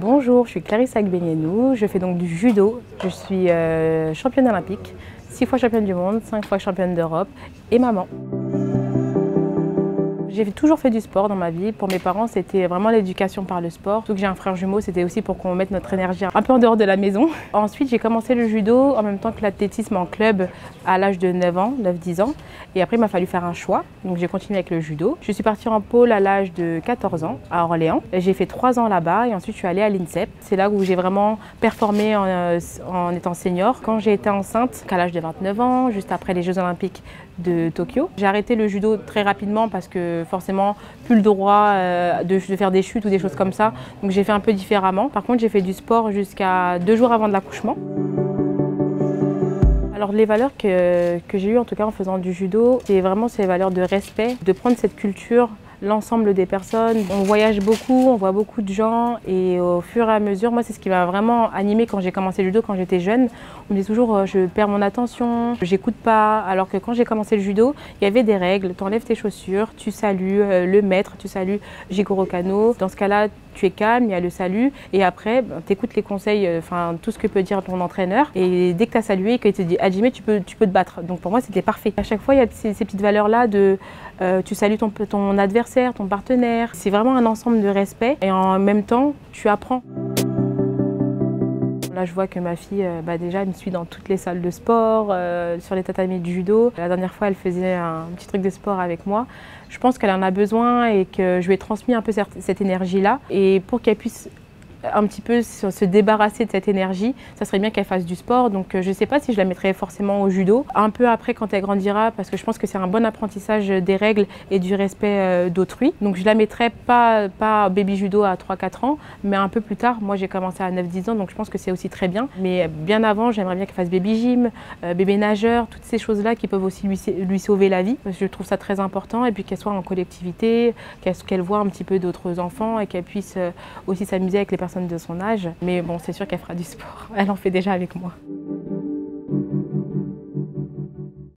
Bonjour, je suis Clarisse Agbenienou, je fais donc du judo. Je suis championne olympique, 6 fois championne du monde, 5 fois championne d'Europe et maman. J'ai toujours fait du sport dans ma vie. Pour mes parents, c'était vraiment l'éducation par le sport. Surtout que j'ai un frère jumeau, c'était aussi pour qu'on mette notre énergie un peu en dehors de la maison. Ensuite, j'ai commencé le judo en même temps que l'athlétisme en club à l'âge de 9 ans, 9-10 ans. Et après, il m'a fallu faire un choix. Donc j'ai continué avec le judo. Je suis partie en pôle à l'âge de 14 ans à Orléans. J'ai fait 3 ans là-bas et ensuite je suis allée à l'INSEP. C'est là où j'ai vraiment performé en étant senior. Quand j'ai été enceinte, à l'âge de 29 ans, juste après les Jeux Olympiques de Tokyo. J'ai arrêté le judo très rapidement parce que forcément plus le droit de faire des chutes ou des choses comme ça. Donc j'ai fait un peu différemment. Par contre, j'ai fait du sport jusqu'à 2 jours avant de l'accouchement. Alors les valeurs que j'ai eues en tout cas en faisant du judo, c'est vraiment ces valeurs de respect, de prendre cette culture, l'ensemble des personnes. On voyage beaucoup, on voit beaucoup de gens et au fur et à mesure, moi c'est ce qui m'a vraiment animée quand j'ai commencé le judo, quand j'étais jeune. On me dit toujours je perds mon attention, j'écoute pas, alors que quand j'ai commencé le judo, il y avait des règles, tu enlèves tes chaussures, tu salues le maître, tu salues Jigoro Kano. Dans ce cas-là, tu es calme, il y a le salut et après tu écoutes les conseils, tout ce que peut dire ton entraîneur et dès que tu as salué et qu'il te dit Hajime, tu peux te battre. Donc pour moi c'était parfait. À chaque fois il y a ces petites valeurs-là de tu salues ton adversaire, ton partenaire. C'est vraiment un ensemble de respect et en même temps tu apprends. Là, je vois que ma fille, déjà, elle me suit dans toutes les salles de sport, sur les tatamis du judo. La dernière fois, elle faisait un petit truc de sport avec moi. Je pense qu'elle en a besoin et que je lui ai transmis un peu cette énergie-là. Et pour qu'elle puisse un petit peu se débarrasser de cette énergie, ça serait bien qu'elle fasse du sport. Donc je ne sais pas si je la mettrais forcément au judo. Un peu après quand elle grandira, parce que je pense que c'est un bon apprentissage des règles et du respect d'autrui. Donc je la mettrais pas baby judo à 3-4 ans, mais un peu plus tard. Moi j'ai commencé à 9-10 ans, donc je pense que c'est aussi très bien. Mais bien avant, j'aimerais bien qu'elle fasse baby gym, bébé nageur, toutes ces choses-là qui peuvent aussi lui sauver la vie. Parce que je trouve ça très important. Et puis qu'elle soit en collectivité, qu'elle voit un petit peu d'autres enfants et qu'elle puisse aussi s'amuser avec les personnes de son âge. Mais bon, c'est sûr qu'elle fera du sport. Elle en fait déjà avec moi.